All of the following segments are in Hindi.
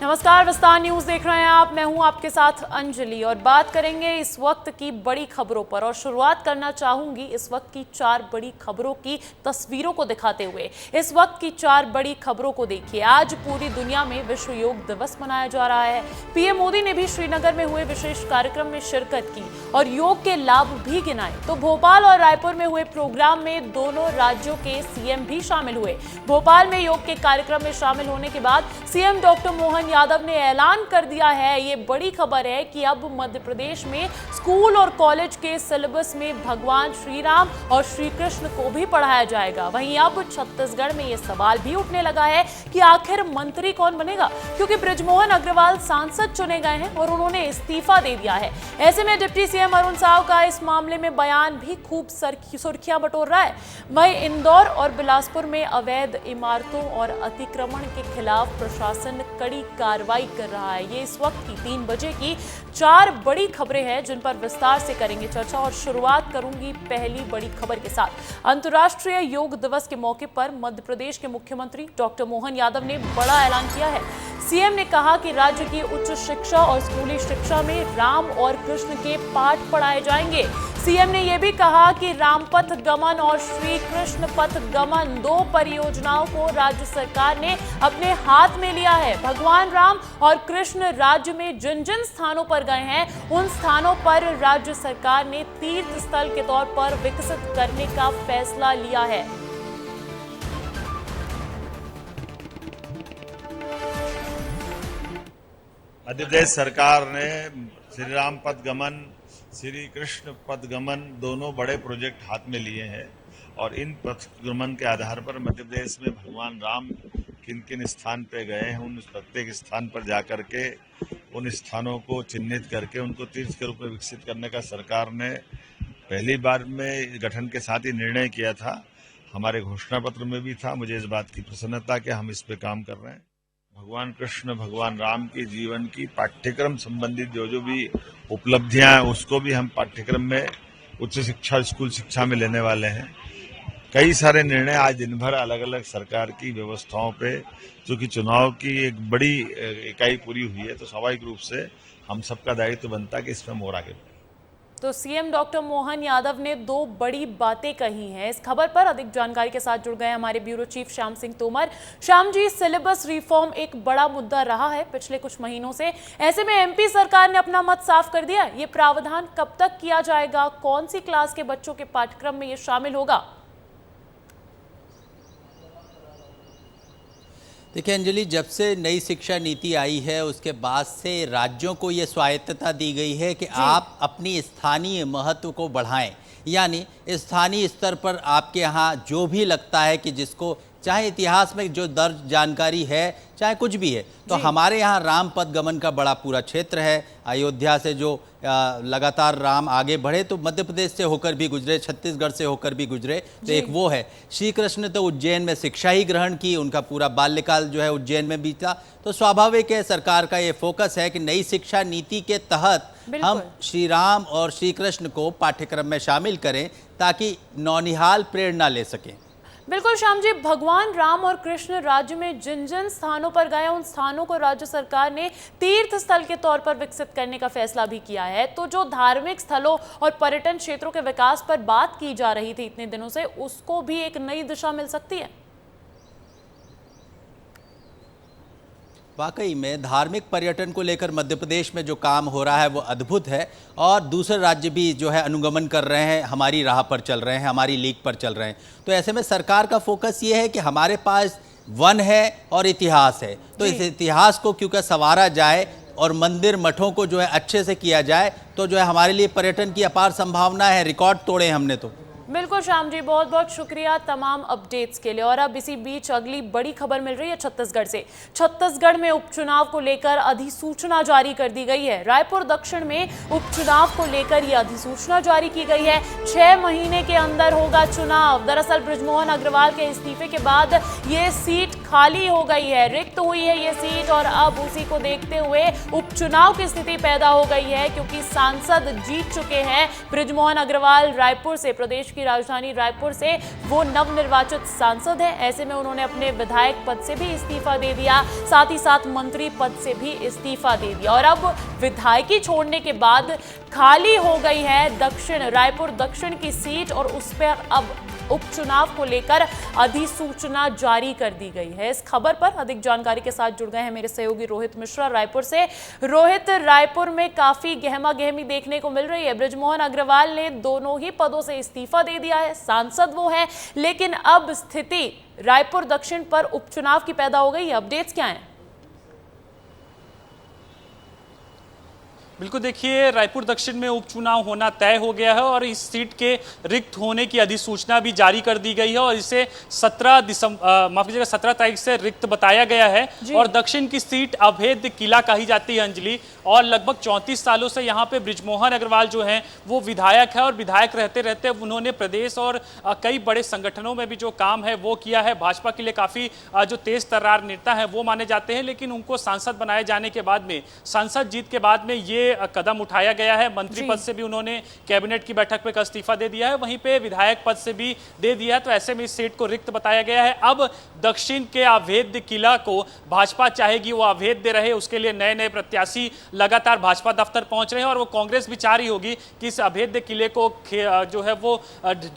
नमस्कार, विस्तार न्यूज देख रहे हैं आप। मैं हूं आपके साथ अंजलि और बात करेंगे इस वक्त की बड़ी खबरों पर। और शुरुआत करना चाहूंगी इस वक्त की 4 बड़ी खबरों की तस्वीरों को दिखाते हुए। इस वक्त की 4 बड़ी खबरों को देखिए। आज पूरी दुनिया में विश्व योग दिवस मनाया जा रहा है। पीएम मोदी ने भी श्रीनगर में हुए विशेष कार्यक्रम में शिरकत की और योग के लाभ भी गिनाए। तो भोपाल और रायपुर में हुए प्रोग्राम में दोनों राज्यों के सीएम भी शामिल हुए। भोपाल में योग के कार्यक्रम में शामिल होने के बाद सीएम डॉक्टर मोहन यादव ने ऐलान कर दिया है, ये बड़ी खबर है, कि अब मध्य प्रदेश में स्कूल और कॉलेज के सिलेबस में भगवान श्री राम और श्री कृष्ण को भी पढ़ाया जाएगा। वहीं अब छत्तीसगढ़ में ये सवाल भी उठने लगा है कि आखिर मंत्री कौन बनेगा, क्योंकि बृजमोहन अग्रवाल सांसद चुने गए हैं और उन्होंने इस्तीफा दे दिया है। ऐसे में डिप्टी सीएम अरुण साव का इस मामले में बयान भी खूब सुर्खियां बटोर रहा है। वहीं इंदौर और बिलासपुर में अवैध इमारतों और अतिक्रमण के खिलाफ प्रशासन कड़ी कार्रवाई कर रहा है। ये इस वक्त की 3 बजे की 4 बड़ी खबरें हैं जिन पर विस्तार से करेंगे चर्चा। और शुरुआत करूंगी पहली बड़ी खबर के साथ। अंतर्राष्ट्रीय योग दिवस के मौके पर मध्य प्रदेश के मुख्यमंत्री डॉक्टर मोहन यादव ने बड़ा ऐलान किया है। सीएम ने कहा कि राज्य की उच्च शिक्षा और स्कूली शिक्षा में राम और कृष्ण के पाठ पढ़ाए जाएंगे। सीएम ने यह भी कहा कि रामपथ गमन और श्री कृष्ण पथ गमन 2 परियोजनाओं को राज्य सरकार ने अपने हाथ में लिया है। भगवान राम और कृष्ण राज्य में जिन जिन स्थानों पर गए हैं उन स्थानों पर राज्य सरकार ने तीर्थ स्थल के तौर पर विकसित करने का फैसला लिया है। मध्य प्रदेश सरकार ने श्री राम पथ गमन, श्री कृष्ण पथ गमन दोनों बड़े प्रोजेक्ट हाथ में लिए हैं और इन पथ गमन के आधार पर मध्य प्रदेश में भगवान राम किन किन स्थान पे गए हैं उन प्रत्येक स्थान पर जाकर के उन स्थानों को चिन्हित करके उनको तीर्थ के रूप में विकसित करने का सरकार ने पहली बार में गठन के साथ ही निर्णय किया था। हमारे घोषणा पत्र में भी था। मुझे इस बात की प्रसन्नता कि हम इस पे काम कर रहे हैं। भगवान कृष्ण भगवान राम की जीवन की पाठ्यक्रम संबंधित जो भी उपलब्धियां हैं उसको भी हम पाठ्यक्रम में उच्च शिक्षा स्कूल शिक्षा में लेने वाले हैं। कई सारे निर्णय आज दिन भर अलग अलग सरकार की व्यवस्थाओं पे, चूंकि चुनाव की एक बड़ी इकाई पूरी हुई है तो स्वाभाविक रूप से हम सबका दायित्व बनता है कि इसमें हम और आगे बढ़ें। तो सीएम डॉक्टर मोहन यादव ने 2 बड़ी बातें कही हैं। इस खबर पर अधिक जानकारी के साथ जुड़ गए हमारे bureau chief Shyam Singh Tomar. Shyam ji, syllabus reform एक बड़ा मुद्दा रहा है पिछले कुछ महीनों से। ऐसे में एमपी सरकार ने अपना मत साफ कर दिया। ये प्रावधान कब तक किया जाएगा? कौन सी क्लास के बच्चों के पाठ्यक्रम में ये शामिल होगा? देखिए अंजलि, जब से नई शिक्षा नीति आई है उसके बाद से राज्यों को ये स्वायत्तता दी गई है कि आप अपनी स्थानीय महत्व को बढ़ाएं। यानी स्थानीय स्तर पर आपके यहाँ जो भी लगता है कि जिसको चाहे इतिहास में जो दर्ज जानकारी है चाहे कुछ भी है, तो हमारे यहाँ राम पथ गमन का बड़ा पूरा क्षेत्र है। अयोध्या से जो लगातार राम आगे बढ़े तो मध्य प्रदेश से होकर भी गुजरे, छत्तीसगढ़ से होकर भी गुजरे, तो एक वो है। श्री कृष्ण तो उज्जैन में शिक्षा ही ग्रहण की, उनका पूरा बाल्यकाल जो है उज्जैन में बीता। तो स्वाभाविक है सरकार का ये फोकस है कि नई शिक्षा नीति के तहत हम श्री राम और श्री कृष्ण को पाठ्यक्रम में शामिल करें ताकि नौनिहाल प्रेरणा ले सकें। बिल्कुल श्याम जी, भगवान राम और कृष्ण राज्य में जिन जिन स्थानों पर गए उन स्थानों को राज्य सरकार ने तीर्थ स्थल के तौर पर विकसित करने का फैसला भी किया है। तो जो धार्मिक स्थलों और पर्यटन क्षेत्रों के विकास पर बात की जा रही थी इतने दिनों से, उसको भी एक नई दिशा मिल सकती है। वाकई में धार्मिक पर्यटन को लेकर मध्य प्रदेश में जो काम हो रहा है वो अद्भुत है और दूसरे राज्य भी जो है अनुगमन कर रहे हैं, हमारी राह पर चल रहे हैं, हमारी लीक पर चल रहे हैं। तो ऐसे में सरकार का फोकस ये है कि हमारे पास वन है और इतिहास है, तो इस इतिहास को क्योंकि संवारा जाए और मंदिर मठों को जो है अच्छे से किया जाए तो जो है हमारे लिए पर्यटन की अपार संभावना है। रिकॉर्ड तोड़े हमने तो। बिल्कुल श्याम जी, बहुत बहुत शुक्रिया तमाम अपडेट्स के लिए। और अब इसी बीच अगली बड़ी खबर मिल रही है छत्तीसगढ़ से। छत्तीसगढ़ में उपचुनाव को लेकर अधिसूचना जारी कर दी गई है। रायपुर दक्षिण में उपचुनाव को लेकर यह अधिसूचना जारी की गई है। 6 महीने के अंदर होगा चुनाव। दरअसल बृजमोहन अग्रवाल के इस्तीफे के बाद ये सीट खाली हो गई है, रिक्त हुई है ये सीट और अब उसी को देखते हुए उपचुनाव की स्थिति पैदा हो गई है, क्योंकि सांसद जीत चुके हैं बृजमोहन अग्रवाल रायपुर से, प्रदेश की राजधानी रायपुर से वो नवनिर्वाचित सांसद है। ऐसे में उन्होंने अपने विधायक पद से भी इस्तीफा दे दिया, साथ ही साथ मंत्री पद से भी इस्तीफा दे दिया और अब विधायकी छोड़ने के बाद खाली हो गई है रायपुर दक्षिण की सीट और उस पर अब उपचुनाव को लेकर अधिसूचना जारी कर दी गई है। इस खबर पर अधिक जानकारी के साथ जुड़ गए हैं मेरे सहयोगी रोहित मिश्रा रायपुर से। रोहित, रायपुर में काफी गहमा गहमी देखने को मिल रही है। बृजमोहन अग्रवाल ने दोनों ही पदों से इस्तीफा दे दिया है, सांसद वो है, लेकिन अब स्थिति रायपुर दक्षिण पर उपचुनाव की पैदा हो गई है। अपडेट्स क्या हैं? बिल्कुल, देखिए रायपुर दक्षिण में उपचुनाव होना तय हो गया है और इस सीट के रिक्त होने की अधिसूचना भी जारी कर दी गई है और इसे 17 तारीख से रिक्त बताया गया है। और दक्षिण की सीट अभेद्य किला कही जाती है अंजलि, और लगभग 34 सालों से यहाँ पे बृजमोहन अग्रवाल जो हैं वो विधायक है और विधायक रहते रहते उन्होंने प्रदेश और कई बड़े संगठनों में भी जो काम है वो किया है। भाजपा के लिए काफ़ी जो तेज तर्रार नेता है वो माने जाते हैं, लेकिन उनको सांसद बनाए जाने के बाद में, सांसद जीत के बाद में ये कदम उठाया गया है। मंत्री पद से भी उन्होंने कैबिनेट की बैठक में इस्तीफा दे दिया है, वहीं पे विधायक पद से भी दे दिया है। तो ऐसे में इस सीट को रिक्त बताया गया है। अब दक्षिण के अभेद्य किला को भाजपा चाहेगी वो अभेद्य रहे, उसके लिए नए नए प्रत्याशी लगातार भाजपा दफ्तर पहुंच रहे हैं और वो कांग्रेस भी चाह रही होगी कि इस अभेद्य किले को जो है वो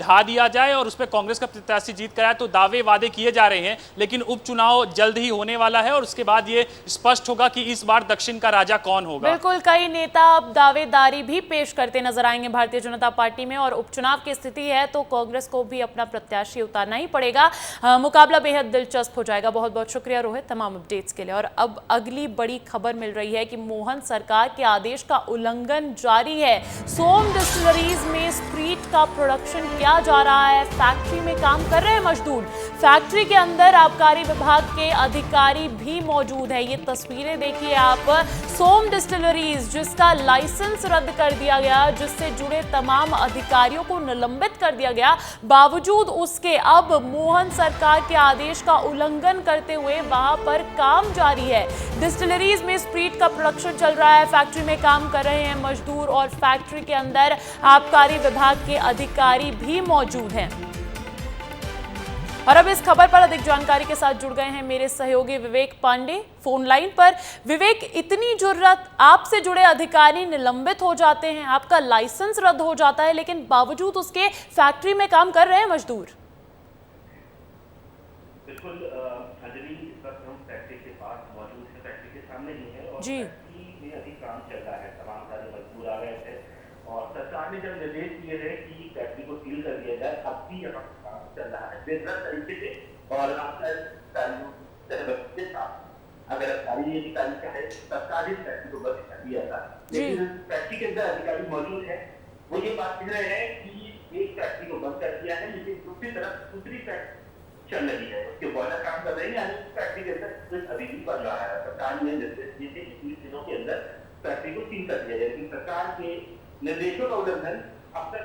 ढा दिया जाए और उस पर कांग्रेस का प्रत्याशी जीत कर आए। तो दावे वादे किए जा रहे हैं, लेकिन उपचुनाव जल्द ही होने वाला है और उसके बाद ये स्पष्ट होगा कि इस बार दक्षिण का राजा कौन होगा। बिल्कुल, कई नेता अब दावेदारी भी पेश करते नजर आएंगे भारतीय जनता पार्टी में और उपचुनाव की स्थिति है तो कांग्रेस को भी अपना प्रत्याशी उतारना ही पड़ेगा। मुकाबला बेहद दिलचस्प हो जाएगा। बहुत बहुत शुक्रिया रोहित तमाम अपडेट्स के लिए। और अब अगली बड़ी खबर मिल रही है कि मोहन सरकार के आदेश का उल्लंघन जारी है। सोम डिस्टिलरीज में स्प्रीट का प्रोडक्शन किया जा रहा है, फैक्ट्री में काम कर रहे हैं मजदूर, फैक्ट्री के अंदर आबकारी विभाग के अधिकारी भी मौजूद है। ये तस्वीरें देखिए आप, सोम डिस्टिलरीज जिसका लाइसेंस रद्द कर दिया गया, जिससे जुड़े तमाम अधिकारियों को निलंबित कर दिया गया, बावजूद उसके अब मोहन सरकार के आदेश का उल्लंघन करते हुए वहां पर काम जारी है। डिस्टिलरीज में स्प्रीट का प्रोडक्शन चल रहा है, फैक्ट्री में काम कर रहे हैं मजदूर और फैक्ट्री के अंदर आबकारी विभाग के अधिकारी भी मौजूद हैं। और अब इस खबर पर अधिक जानकारी के साथ जुड़ गए हैं मेरे सहयोगी विवेक पांडे फोन लाइन पर। विवेक, इतनी जुर्रत, आपसे जुड़े अधिकारी निलंबित हो जाते हैं, आपका लाइसेंस रद्द हो जाता है, लेकिन बावजूद उसके फैक्ट्री में काम कर रहे हैं मजदूर। बिल्कुल अंजलि, इस वक्त हम फैक्ट्री के पास मौजूद है, फैक्ट्री के सामने ही है और फैक्ट्री में अभी काम चल रहा है। तमाम सारे मजदूर आ गए थे और सरकार ने जब निर्देश दिए थे कि फैक्ट्री को सील कर दिया जाए, अब भी यहाँ काम चल रहा है बेहतर तरीके से और अगर अधिकारी चाहे सरकारी फैक्ट्री को बंद कर दिया था, लेकिन फैक्ट्री के अंदर अधिकारी मौजूद है। वो ये बात कह रहे हैं कि एक फैक्ट्री को बंद कर दिया है, लेकिन दूसरी तरफ दूसरी फैक्ट्री चल रही है, उसके बॉयलर काम कर रहे हैं, यानी फैक्ट्री के अंदर अभी भी बन रहा है। सरकार ने निर्देश दिए थे कि 20 दिनों के अंदर फैक्ट्री को सील कर दिया जाए, लेकिन सरकार के निर्देशों का उल्लंघन अब तक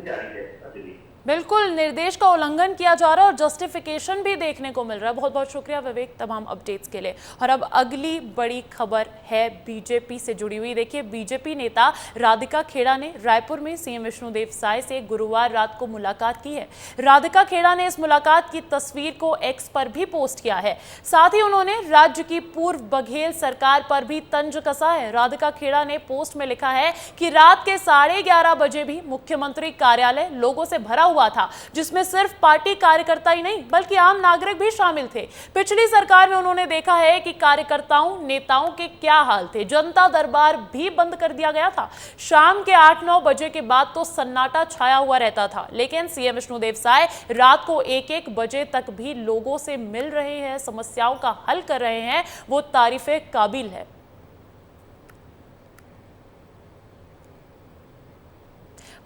जारी है। बिल्कुल, निर्देश का उल्लंघन किया जा रहा है और जस्टिफिकेशन भी देखने को मिल रहा है। बहुत बहुत शुक्रिया विवेक तमाम अपडेट्स के लिए। और अब अगली बड़ी खबर है बीजेपी से जुड़ी हुई। देखिए, बीजेपी नेता राधिका खेड़ा ने रायपुर में सीएम विष्णुदेव साय से गुरुवार रात को मुलाकात की है। राधिका खेड़ा ने इस मुलाकात की तस्वीर को एक्स पर भी पोस्ट किया है। साथ ही उन्होंने राज्य की पूर्व बघेल सरकार पर भी तंज कसा है। राधिका खेड़ा ने पोस्ट में लिखा है कि रात के 11:30 बजे भी मुख्यमंत्री कार्यालय लोगों से भरा हुआ था, जिसमें सिर्फ पार्टी कार्यकर्ता ही नहीं बल्कि आम नागरिक भी शामिल थे। पिछली सरकार में उन्होंने देखा है कि कार्यकर्ताओं नेताओं के क्या हाल थे। जनता दरबार भी बंद कर दिया गया था। शाम के 8-9 बजे के बाद तो सन्नाटा छाया हुआ रहता था, लेकिन सीएम विष्णुदेव साय रात को 1-1 बजे तक भी लोगों से मिल रहे हैं, समस्याओं का हल कर रहे हैं। वो तारीफे काबिल है।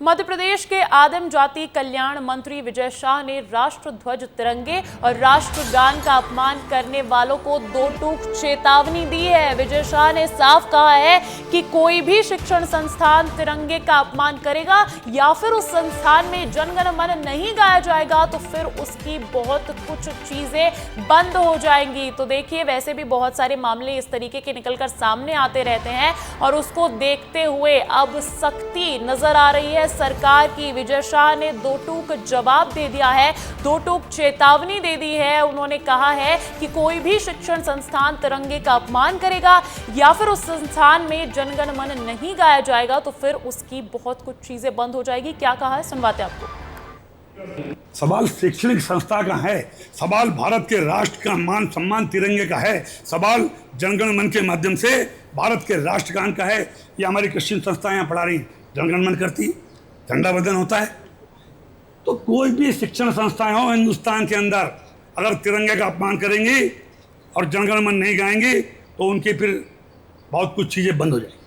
मध्य प्रदेश के आदिम जाति कल्याण मंत्री विजय शाह ने राष्ट्र ध्वज तिरंगे और राष्ट्रगान का अपमान करने वालों को दो टूक चेतावनी दी है। विजय शाह ने साफ कहा है कि कोई भी शिक्षण संस्थान तिरंगे का अपमान करेगा या फिर उस संस्थान में जनगण मन नहीं गाया जाएगा तो फिर उसकी बहुत कुछ चीजें बंद हो जाएंगी। तो देखिए, वैसे भी बहुत सारे मामले इस तरीके के निकलकर सामने आते रहते हैं और उसको देखते हुए अब सख्ती नजर आ रही है सरकार की। विजय शाह ने दो टूक जवाब दे दिया है, दो टूक चेतावनी दे दी है। उन्होंने कहा है कि कोई भी शिक्षण संस्थान तिरंगे का अपमान करेगा या फिर उस संस्थान में जनगण मन नहीं गाया जाएगा तो फिर उसकी बहुत कुछ चीजें बंद हो जाएगी। क्या कहा है, सुनवाते आपको। सवाल शैक्षणिक संस्था का है, सवाल भारत के राष्ट्र का मान सम्मान तिरंगे का है, सवाल जनगण मन के माध्यम से भारत के राष्ट्रगान का है। ये हमारी क्रिश्चियन संस्थाएं यहाँ पढ़ा रही, जनगण मन करती, झंडा वंदन होता है। तो कोई भी शिक्षण संस्थाएं हो हिंदुस्तान के अंदर अगर तिरंगे का अपमान करेंगी और जनगण मन नहीं गाएंगी तो उनकी फिर बहुत कुछ चीज़ें बंद हो जाएंगी।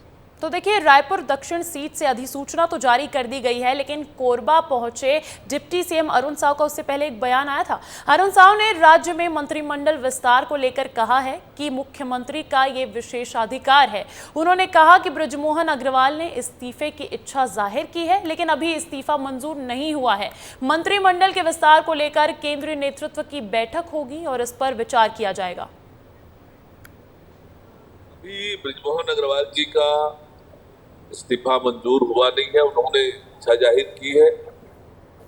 तो देखिए, रायपुर दक्षिण सीट से अधिसूचना तो जारी कर दी गई है, लेकिन कोरबा पहुंचे डिप्टी सीएम अरुण साव का उससे पहले एक बयान आया था। अरुण साव ने राज्य में मंत्रिमंडल विस्तार को लेकर कहा है कि मुख्यमंत्री का ये विशेषाधिकार है। उन्होंने कहा कि बृजमोहन अग्रवाल ने इस्तीफे की इच्छा जाहिर की है, लेकिन अभी इस्तीफा मंजूर नहीं हुआ है। मंत्रिमंडल के विस्तार को लेकर केंद्रीय नेतृत्व की बैठक होगी और इस पर विचार किया जाएगा। अभी बृजमोहन अग्रवाल जी का इस्तीफा मंजूर हुआ नहीं है। उन्होंने इच्छा जाहिर की है।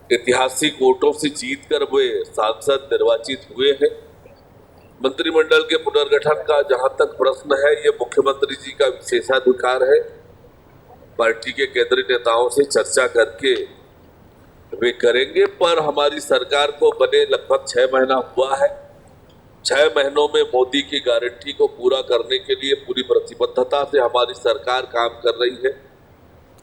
ऐतिहासिक वोटों से जीतकर वे सांसद निर्वाचित हुए हैं। मंत्रिमंडल के पुनर्गठन का जहां तक प्रश्न है, ये मुख्यमंत्री जी का विशेषाधिकार है। पार्टी के केंद्रीय नेताओं से चर्चा करके वे करेंगे, पर हमारी सरकार को बने लगभग 6 महीना हुआ है। 6 महीनों में मोदी की गारंटी को पूरा करने के लिए पूरी प्रतिबद्धता से हमारी सरकार काम कर रही है।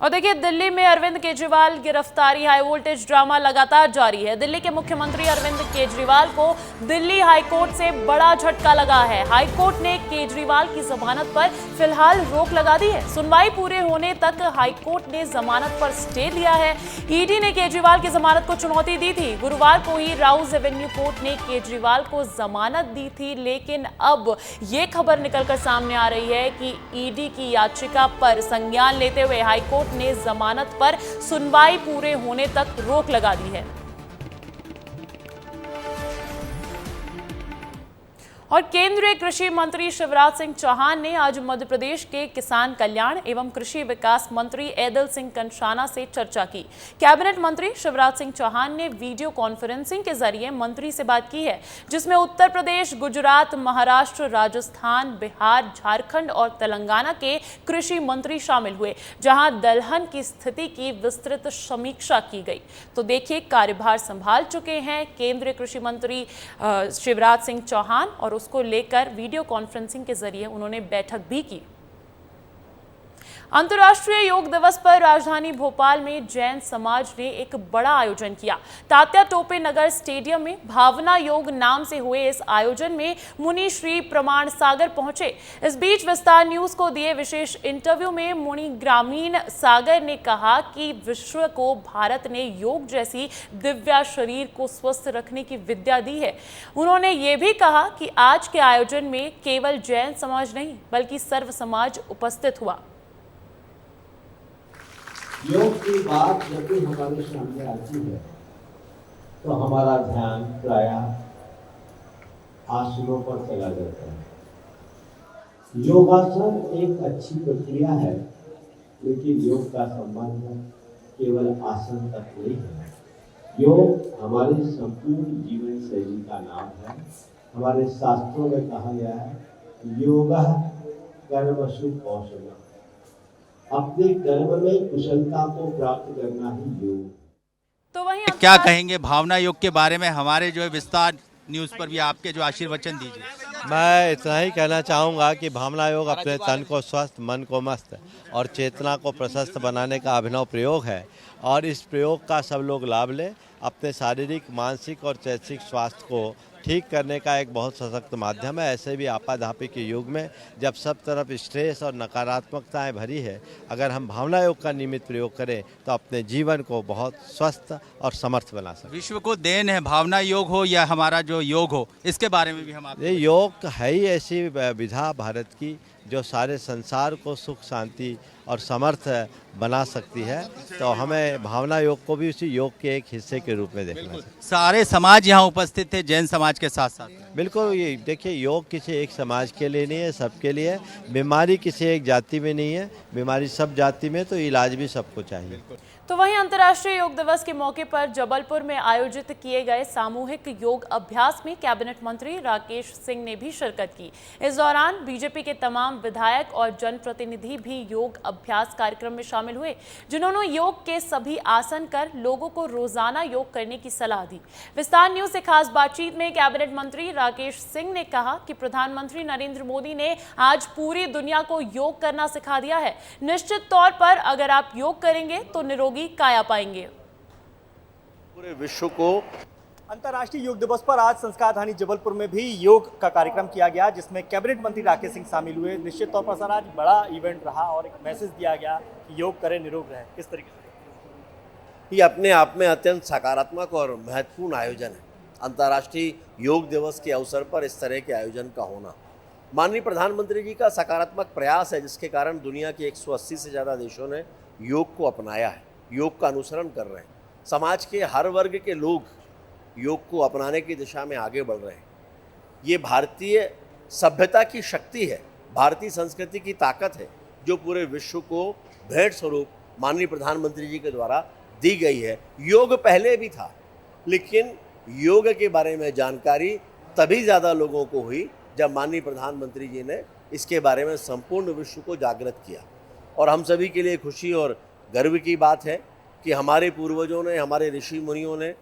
और देखिए, दिल्ली में अरविंद केजरीवाल गिरफ्तारी, हाई वोल्टेज ड्रामा लगातार जारी है। दिल्ली के मुख्यमंत्री अरविंद केजरीवाल को दिल्ली हाईकोर्ट से बड़ा झटका लगा है। हाईकोर्ट ने केजरीवाल की जमानत पर फिलहाल रोक लगा दी है। सुनवाई पूरे होने तक हाईकोर्ट ने जमानत पर स्टे दिया है। ईडी ने केजरीवाल की जमानत को चुनौती दी थी। गुरुवार को ही राउज एवेन्यू कोर्ट ने केजरीवाल को जमानत दी थी, लेकिन अब ये खबर निकलकर सामने आ रही है कि ईडी की याचिका पर संज्ञान लेते हुए हाईकोर्ट ने जमानत पर सुनवाई पूरे होने तक रोक लगा दी है। और केंद्रीय कृषि मंत्री शिवराज सिंह चौहान ने आज मध्य प्रदेश के किसान कल्याण एवं कृषि विकास मंत्री ऐदल सिंह कंषाना से चर्चा की। कैबिनेट मंत्री शिवराज सिंह चौहान ने वीडियो कॉन्फ्रेंसिंग के जरिए मंत्री से बात की है, जिसमें उत्तर प्रदेश, गुजरात, महाराष्ट्र, राजस्थान, बिहार, झारखंड और तेलंगाना के कृषि मंत्री शामिल हुए, जहां दलहन की स्थिति की विस्तृत समीक्षा की गई। तो देखिए, कार्यभार संभाल चुके हैं केंद्रीय कृषि मंत्री शिवराज सिंह चौहान और उसको लेकर वीडियो कॉन्फ्रेंसिंग के जरिए उन्होंने बैठक भी की। अंतर्राष्ट्रीय योग दिवस पर राजधानी भोपाल में जैन समाज ने एक बड़ा आयोजन किया। तात्या टोपे नगर स्टेडियम में भावना योग नाम से हुए इस आयोजन में मुनि श्री प्रमाण सागर पहुंचे। इस बीच विस्तार न्यूज को दिए विशेष इंटरव्यू में मुनि ग्रामीण सागर ने कहा कि विश्व को भारत ने योग जैसी दिव्या शरीर को स्वस्थ रखने की विद्या दी है। उन्होंने ये भी कहा कि आज के आयोजन में केवल जैन समाज नहीं बल्कि सर्व समाज उपस्थित हुआ। योग की बात जब भी हमारे सामने आती है तो हमारा ध्यान प्रायः आसनों पर चला जाता है। योगासन एक अच्छी प्रक्रिया है, लेकिन योग का संबंध केवल आसन तक नहीं है। योग हमारी संपूर्ण जीवन शैली का नाम है। हमारे शास्त्रों में कहा गया है योगः कर्मसु कौशलम्, अपने कर्म में कुशलता को प्राप्त करना ही योग। तो वहीं क्या कहेंगे भावना योग के बारे में? हमारे जो है विस्तार न्यूज़ पर भी आपके जो आशीर्वचन दीजिए। मैं इतना ही कहना चाहूँगा कि भावना योग अपने तन को स्वस्थ, मन को मस्त और चेतना को प्रशस्त बनाने का अभिनव प्रयोग है और इस प्रयोग का सब लोग लाभ लें, अपने शारीरिक, मानसिक और चैतसिक स्वास्थ्य को ठीक करने का एक बहुत सशक्त माध्यम है। ऐसे भी आपाधापी के युग में जब सब तरफ स्ट्रेस और नकारात्मकताएं भरी है, अगर हम भावना योग का नियमित प्रयोग करें तो अपने जीवन को बहुत स्वस्थ और समर्थ बना सकते हैं। विश्व को देन है, भावना योग हो या हमारा जो योग हो, इसके बारे में भी हम ये योग है ही ऐसी विधा भारत की जो सारे संसार को सुख शांति और समर्थ बना सकती है। तो हमें भावना योग को भी उसी योग के एक हिस्से के रूप में देखना चाहिए। सारे समाज यहाँ उपस्थित थे, जैन समाज के साथ साथ। बिल्कुल, ये देखिए, योग किसी एक समाज के लिए नहीं है, सबके लिए। बीमारी किसी एक जाति में नहीं है, बीमारी सब जाति में, तो इलाज भी सबको चाहिए। तो वहीं अंतर्राष्ट्रीय योग दिवस के मौके पर जबलपुर में आयोजित किए गए सामूहिक योग अभ्यास में कैबिनेट मंत्री राकेश सिंह ने भी शिरकत की। इस दौरान बीजेपी के तमाम विधायक और जनप्रतिनिधि भी योग अभ्यास कार्यक्रम में शामिल हुए, जिन्होंने योग के सभी आसन कर लोगों को रोजाना योग करने की सलाह दी। विस्तार न्यूज से खास बातचीत में कैबिनेट मंत्री राकेश सिंह ने कहा कि प्रधानमंत्री नरेंद्र मोदी ने आज पूरी दुनिया को योग करना सिखा दिया है। निश्चित तौर पर अगर आप योग करेंगे तो निरोगी काया पाएंगे। पूरे विश्व को अंतर्राष्ट्रीय योग दिवस पर आज संस्कार धानी जबलपुर में भी योग का कार्यक्रम किया गया, जिसमें कैबिनेट मंत्री राकेश सिंह शामिल हुए। निश्चित तौर पर सर आज बड़ा इवेंट रहा और एक मैसेज दिया गया कि योग करें निरोग रहें। किस तरीके से? ये अपने आप में अत्यंत सकारात्मक और महत्वपूर्ण आयोजन है। अंतर्राष्ट्रीय योग दिवस के अवसर पर इस तरह के आयोजन का होना माननीय प्रधानमंत्री जी का सकारात्मक प्रयास है, जिसके कारण दुनिया के 180 से ज़्यादा देशों ने योग को अपनाया है, योग का अनुसरण कर रहे हैं। समाज के हर वर्ग के लोग योग को अपनाने की दिशा में आगे बढ़ रहे हैं। ये भारतीय सभ्यता की शक्ति है, भारतीय संस्कृति की ताकत है, जो पूरे विश्व को भेंट स्वरूप माननीय प्रधानमंत्री जी के द्वारा दी गई है। योग पहले भी था, लेकिन योग के बारे में जानकारी तभी ज़्यादा लोगों को हुई जब माननीय प्रधानमंत्री जी ने इसके बारे में संपूर्ण विश्व को जागृत किया। और हम सभी के लिए खुशी और गर्व की बात है कि हमारे पूर्वजों ने, हमारे ऋषि मुनियों ने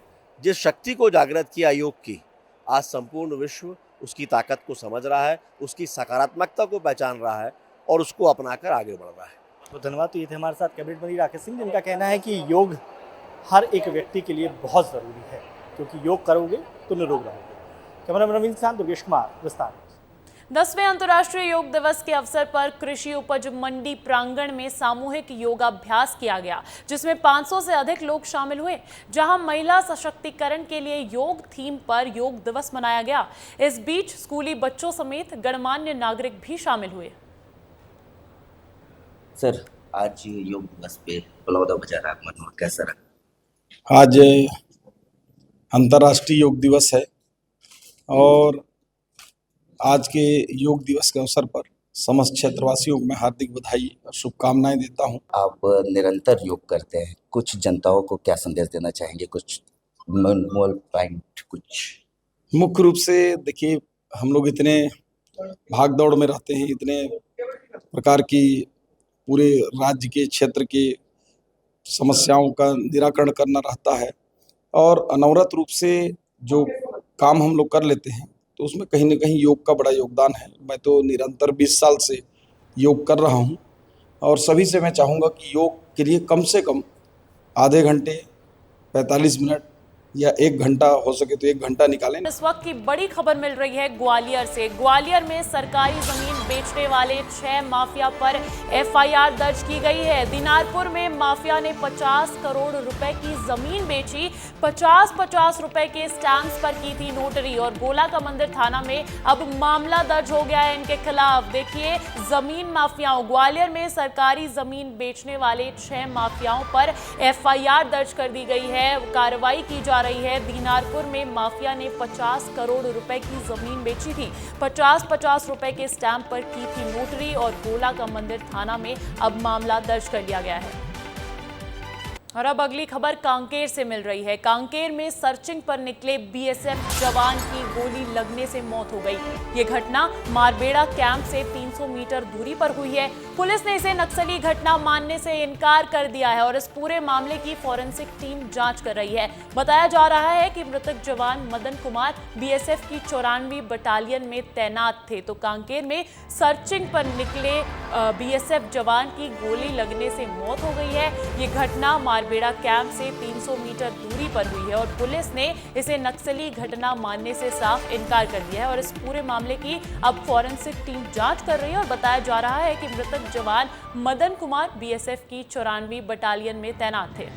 जिस शक्ति को जागृत किया योग की, आज संपूर्ण विश्व उसकी ताकत को समझ रहा है, उसकी सकारात्मकता को पहचान रहा है और उसको अपनाकर आगे बढ़ रहा है। तो धन्यवाद। तो ये थे हमारे साथ कैबिनेट मंत्री राकेश सिंह, जिनका कहना है कि योग हर एक व्यक्ति के लिए बहुत ज़रूरी है, क्योंकि योग करोगे तो निरोग रहोगे। कैमरामैन रवींद्र के साथ दुर्गेश कुमार, विस्तार। 10वें अंतर्राष्ट्रीय योग दिवस के अवसर पर कृषि उपज मंडी प्रांगण में सामूहिक योगाभ्यास किया गया, जिसमें 500 से अधिक लोग शामिल हुए, जहां महिला सशक्तिकरण के लिए योग थीम पर योग दिवस मनाया गया। इस बीच स्कूली बच्चों समेत गणमान्य नागरिक भी शामिल हुए। सर, आज योग दिवस पे बलौदा बाजार आगमन कैसा रहा? आज अंतर्राष्ट्रीय योग दिवस है और आज के योग दिवस के अवसर पर समस्त क्षेत्रवासियों को मैं हार्दिक बधाई और शुभकामनाएं देता हूं। आप निरंतर योग करते हैं, कुछ जनताओं को क्या संदेश देना चाहेंगे? कुछ मोल पॉइंट कुछ? मुख्य रूप से देखिए, हम लोग इतने भाग दौड़ में रहते हैं, इतने प्रकार की पूरे राज्य के क्षेत्र के समस्याओं का निराकरण करना रहता है और अनवरत रूप से जो काम हम लोग कर लेते हैं, तो उसमें कहीं ना कहीं योग का बड़ा योगदान है। मैं तो निरंतर 20 साल से योग कर रहा हूं और सभी से मैं चाहूँगा कि योग के लिए कम से कम आधे घंटे, 45 मिनट या 1 घंटा, हो सके तो 1 घंटा निकालें। इस वक्त की बड़ी खबर मिल रही है ग्वालियर से। ग्वालियर में सरकारी जमीन बेचने वाले 6 माफिया पर एफआईआर दर्ज की गई है। दिनारपुर में माफिया ने 50 करोड़ रुपए की जमीन बेची, 50-50 रुपए के स्टैंप्स पर की थी नोटरी और गोला का मंदिर थाना में अब मामला दर्ज हो गया है इनके खिलाफ। देखिए, जमीन माफियाओं, ग्वालियर में सरकारी जमीन बेचने वाले 6 माफियाओं पर एफआईआर दर्ज कर दी गई है, कार्रवाई की जा रही है। दिनारपुर में माफिया ने 50 करोड़ रुपए की जमीन बेची थी, 50-50 रुपए के स्टैंप पर की थी नोटरी और गोला का मंदिर थाना में अब मामला दर्ज कर लिया गया है। और अब अगली खबर कांकेर से मिल रही है। कांकेर में सर्चिंग पर निकले बीएसएफ जवान की गोली लगने से मौत हो गई। ये घटना मारबेड़ा कैंप से 300 मीटर दूरी पर हुई है। पुलिस ने इसे नक्सली घटना मानने से इनकार कर दिया है और इस पूरे मामले की फॉरेंसिक टीम जांच कर रही है। बताया जा रहा है कि मृतक जवान मदन कुमार बीएसएफ की 94वीं बटालियन में तैनात थे, तो कांकेर में सर्चिंग पर निकले बीएसएफ जवान की गोली लगने से मौत हो गई है। ये घटना मारबेड़ा कैंप से 300 मीटर दूरी पर हुई है और पुलिस ने इसे नक्सली घटना मानने से साफ इनकार कर दिया है और इस पूरे मामले की अब फॉरेंसिक टीम जांच कर रही है और बताया जा रहा है कि मृतक जवान मदन कुमार बीएसएफ की 94वीं बटालियन में तैनात थे।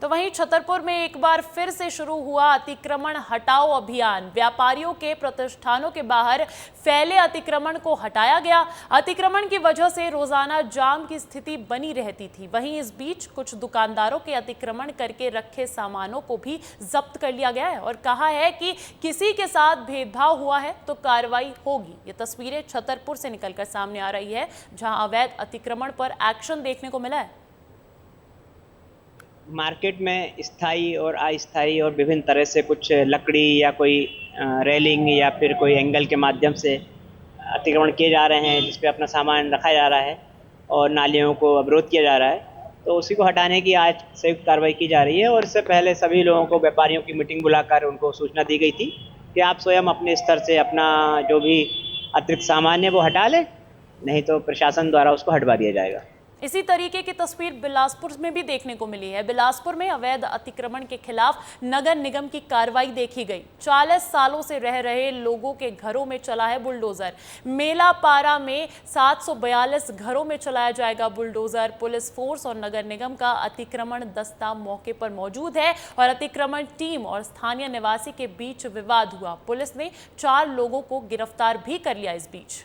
तो वहीं छतरपुर में एक बार फिर से शुरू हुआ अतिक्रमण हटाओ अभियान। व्यापारियों के प्रतिष्ठानों के बाहर फैले अतिक्रमण को हटाया गया। अतिक्रमण की वजह से रोजाना जाम की स्थिति बनी रहती थी। वहीं इस बीच कुछ दुकानदारों के अतिक्रमण करके रखे सामानों को भी जब्त कर लिया गया है और कहा है कि किसी के साथ भेदभाव हुआ है तो कार्रवाई होगी। ये तस्वीरें छतरपुर से निकलकर सामने आ रही है, जहां अवैध अतिक्रमण पर एक्शन देखने को मिला है। मार्केट में स्थायी और अस्थायी और विभिन्न तरह से कुछ लकड़ी या कोई रेलिंग या फिर कोई एंगल के माध्यम से अतिक्रमण किए जा रहे हैं, जिस पे अपना सामान रखा जा रहा है और नालियों को अवरोध किया जा रहा है। तो उसी को हटाने की आज संयुक्त कार्रवाई की जा रही है और इससे पहले सभी लोगों को, व्यापारियों की मीटिंग बुलाकर उनको सूचना दी गई थी कि आप स्वयं अपने स्तर से अपना जो भी अतिरिक्त सामान है वो हटा लें, नहीं तो प्रशासन द्वारा उसको हटवा दिया जाएगा। इसी तरीके की तस्वीर बिलासपुर में भी देखने को मिली है। बिलासपुर में अवैध अतिक्रमण के खिलाफ नगर निगम की कार्रवाई देखी गई। 40 सालों से रह रहे लोगों के घरों में चला है बुलडोजर। मेलापारा में 742 घरों में चलाया जाएगा बुलडोजर। पुलिस फोर्स और नगर निगम का अतिक्रमण दस्ता मौके पर मौजूद है और अतिक्रमण टीम और स्थानीय निवासी के बीच विवाद हुआ। पुलिस ने 4 लोगों को गिरफ्तार भी कर लिया। इस बीच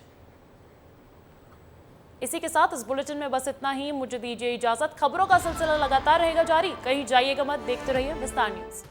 इसी के साथ इस बुलेटिन में बस इतना ही। मुझे दीजिए इजाजत। खबरों का सिलसिला लगातार रहेगा जारी, कहीं जाइएगा मत, देखते रहिए विस्तार न्यूज।